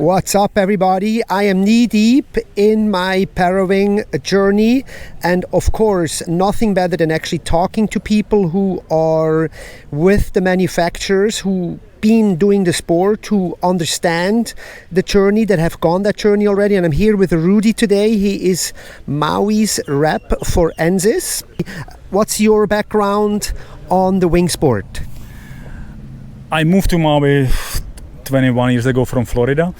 What's up, everybody? I am knee-deep in my Parawing journey, and of course, nothing better than actually talking to people who are with the manufacturers, who been doing the sport, who understand the journey, that have gone that journey already. And I'm here with Rudy today. He is Maui's rep for Ensis. What's your background on the wing sport? I moved to Maui 21 years ago from Florida,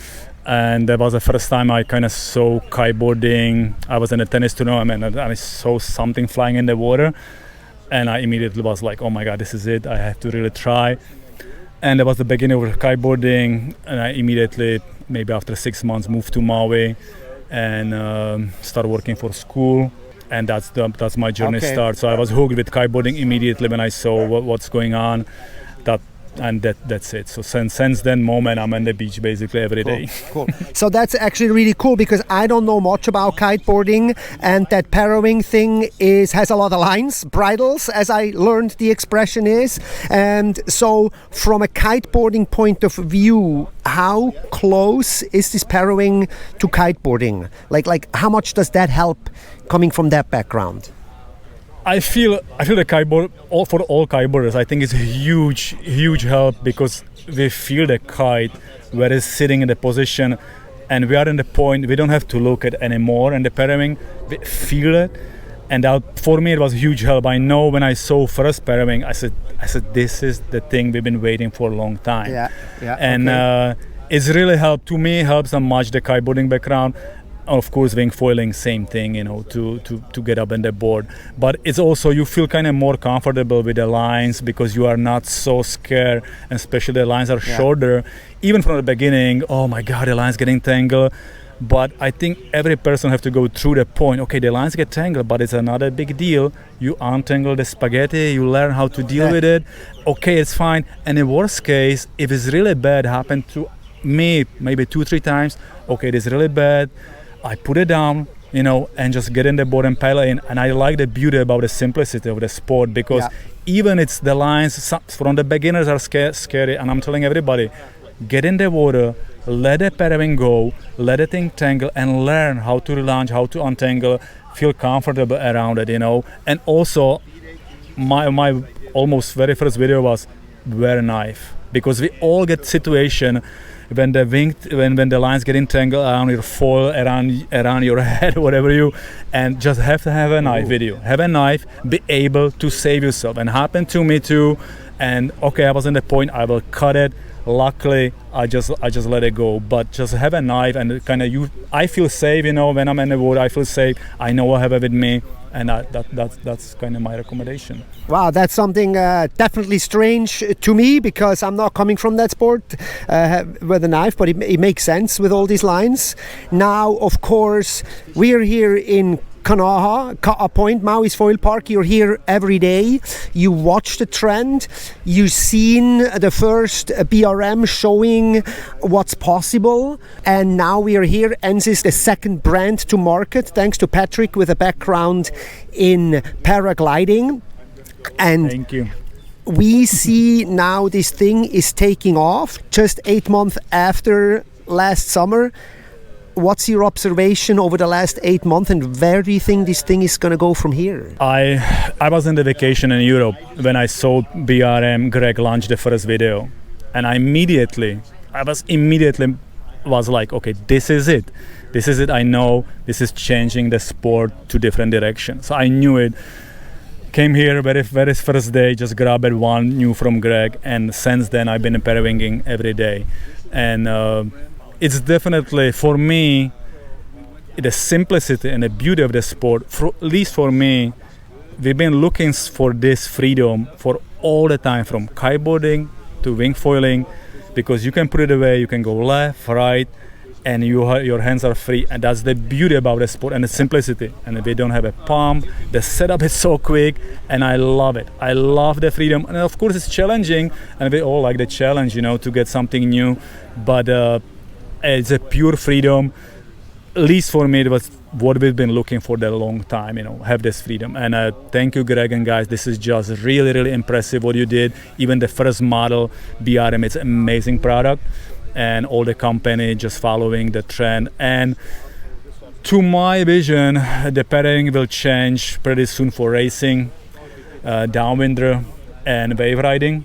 and that was the first time I kind of saw kiteboarding. I was in a tennis tournament and I saw something flying in the water, and I immediately was like, oh my god, this is it, I have to really try. And that was the beginning of kiteboarding, and I immediately, maybe after 6 months, moved to Maui and started working for school, and that's my journey start. So I was hooked with kiteboarding immediately when I saw what's going on. That's it. So since then moment, I'm on the beach basically every day. Cool. So that's actually really cool, because I don't know much about kiteboarding, and that Parawing thing has a lot of lines, bridles, as I learned the expression is. And so from a kiteboarding point of view, how close is this Parawing to kiteboarding? Like how much does that help coming from that background? I feel the kiteboard, for all kiteboarders, I think it's a huge help, because we feel the kite where it's sitting in the position, and we are in the point we don't have to look at anymore in the Parawing. We feel it, and for me it was a huge help. I know when I saw first Parawing, I said this is the thing we've been waiting for a long time. Yeah. And it's really helped to me. Helps so much the kiteboarding background. Of course, wing foiling, same thing, to get up on the board. But it's also, you feel kind of more comfortable with the lines, because you are not so scared, and especially the lines are shorter. Even from the beginning, oh my God, the lines getting tangled. But I think every person have to go through the point, okay, the lines get tangled, but it's another big deal. You untangle the spaghetti, you learn how to deal with it. Okay, it's fine. And in worst case, if it's really bad, happened to me maybe 2-3 times, okay, it is really bad. I put it down, and just get in the board and paddle in. And I like the beauty about the simplicity of the sport, because even it's the lines from the beginners are scary. And I'm telling everybody, get in the water, let the Parawing go, let the thing tangle, and learn how to relaunch, how to untangle, feel comfortable around it, And also, my almost very first video was wear a knife, because we all get situation when the lines get entangled around your foil, around your head, whatever and just have to have a knife with you. Have a knife, be able to save yourself. And happened to me too. And okay, I was in the point, I will cut it. Luckily, I just let it go. But just have a knife, and kind of I feel safe, when I'm in the water, I feel safe. I know I have it with me, and that's kind of my recommendation. Wow, that's something definitely strange to me, because I'm not coming from that sport with a knife, but it makes sense with all these lines. Now, of course, we're here in Ka'a Point, Maui's foil park. You're here every day. You watch the trend. You've seen the first BRM showing what's possible. And now we are here. Ensis, the second brand to market, thanks to Patrick with a background in paragliding. And thank you. We see now this thing is taking off just 8 months after last summer. What's your observation over the last 8 months, and where do you think this thing is going to go from here? I was on the vacation in Europe when I saw BRM Greg launch the first video, and I was immediately like, okay, this is it. I know this is changing the sport to different directions. So I knew it. Came here very first day, just grabbed one new from Greg, and since then I've been parawinging every day. And it's definitely, for me, the simplicity and the beauty of the sport, at least for me, we've been looking for this freedom for all the time, from kiteboarding to wing foiling, because you can put it away, you can go left, right, and your hands are free. And that's the beauty about the sport and the simplicity. And we don't have a pump, the setup is so quick, and I love it. I love the freedom. And of course it's challenging, and we all like the challenge, to get something new, but it's a pure freedom. At least for me, it was what we've been looking for a long time, have this freedom. And thank you, Greg and guys. This is just really, really impressive what you did. Even the first model, BRM, it's an amazing product. and all the company just following the trend. And to my vision, the padding will change pretty soon for racing, downwinder, and wave riding.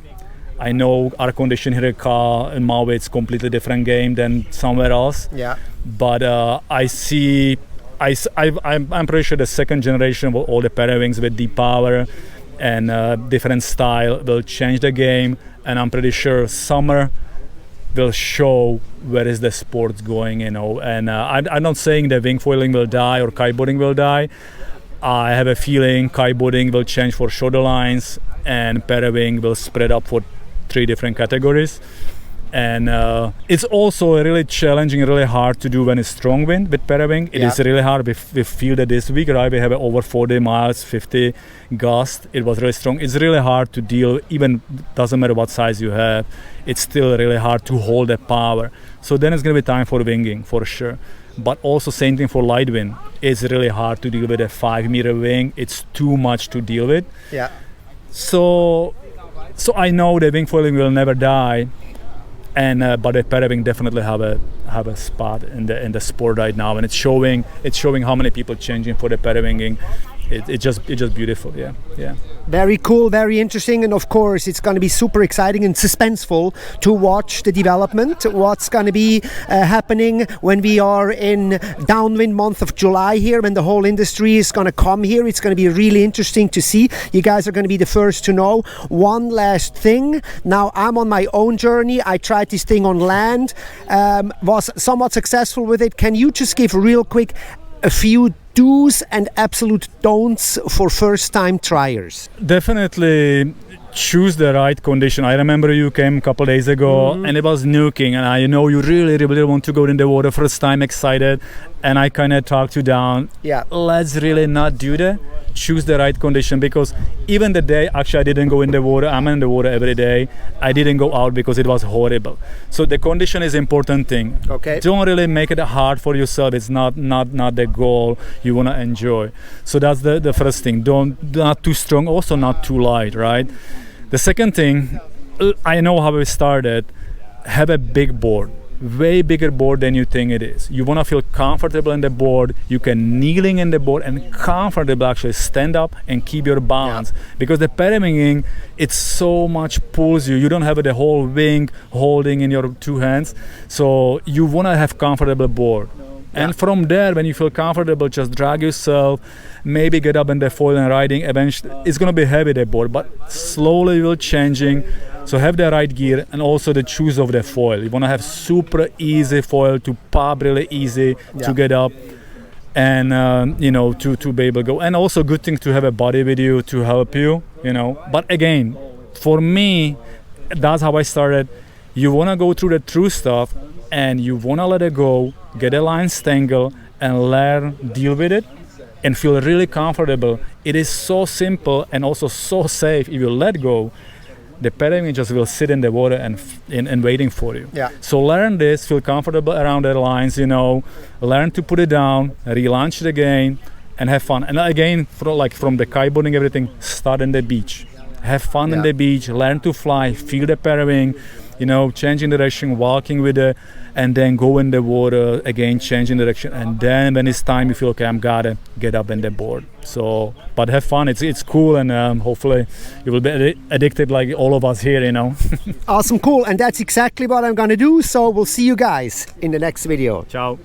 I know our condition here in Maui, it's completely different game than somewhere else. Yeah. But I'm pretty sure the second generation of all the Parawings with deep power and different style will change the game. And I'm pretty sure summer will show where is the sport going, you know. And I'm not saying that wing foiling will die or kiteboarding will die. I have a feeling kiteboarding will change for shorter lines and Parawing will spread up for 3 different categories. And it's also really challenging, really hard to do when it's strong wind with Parawing. It is really hard. We feel that this week, right? We have over 40 miles, 50 gust. It was really strong. It's really hard to deal, even doesn't matter what size you have. It's still really hard to hold the power. So then it's going to be time for winging, for sure. But also same thing for light wind. It's really hard to deal with a 5-meter wing. It's too much to deal with. Yeah. So I know the wing foiling will never die. And but the Parawing definitely have a spot in the sport right now, and it's showing how many people changing for the Parawinging. It's just beautiful, yeah. Very cool, very interesting, and of course it's going to be super exciting and suspenseful to watch the development. What's going to be happening when we are in downwind month of July here, when the whole industry is going to come here. It's going to be really interesting to see. You guys are going to be the first to know. One last thing. Now I'm on my own journey. I tried this thing on land, was somewhat successful with it. Can you just give real quick a few do's and absolute don'ts for first-time triers? Definitely choose the right condition. I remember you came a couple days ago and it was nuking, and I know you really want to go in the water first time, excited, and I kind of talked you down. Yeah. Let's really not do that. Choose the right condition, because even the day actually I didn't go in the water, I'm in the water every day, I didn't go out because it was horrible. So the condition is important thing. Okay. Don't really make it hard for yourself. It's not the goal you want to enjoy. So that's the first thing. Not too strong, also not too light, right? The second thing, I know how we started, have a big board. Way bigger board than you think it is. You want to feel comfortable in the board. You can kneeling in the board and comfortable actually stand up and keep your balance. Because the Parawinging, it so much pulls you. You don't have the whole wing holding in your 2 hands. So you want to have comfortable board. And from there, when you feel comfortable, just drag yourself, maybe get up in the foil and riding. Eventually, it's going to be heavy, the board, but slowly you'll changing. So have the right gear and also the choose of the foil. You want to have super easy foil to pop, really easy to get up and to be able to go. And also good thing to have a buddy with you to help you, But again, for me, that's how I started. You want to go through the true stuff and you want to let it go, get a line stangle and learn, deal with it and feel really comfortable. It is so simple and also so safe. If you let go, the Parawing just will sit in the water and waiting for you. Yeah. So learn this, feel comfortable around the lines, learn to put it down, relaunch it again, and have fun. And again, from the kiteboarding, everything, start in the beach. Have fun in the beach, learn to fly, feel the Parawing, changing direction, walking with it, and then go in the water again, changing direction, and then when it's time, you feel okay, I'm gotta get up in the board. So, but have fun. It's cool, and hopefully you will be addicted like all of us here. Awesome, cool, and that's exactly what I'm gonna do. So we'll see you guys in the next video. Ciao.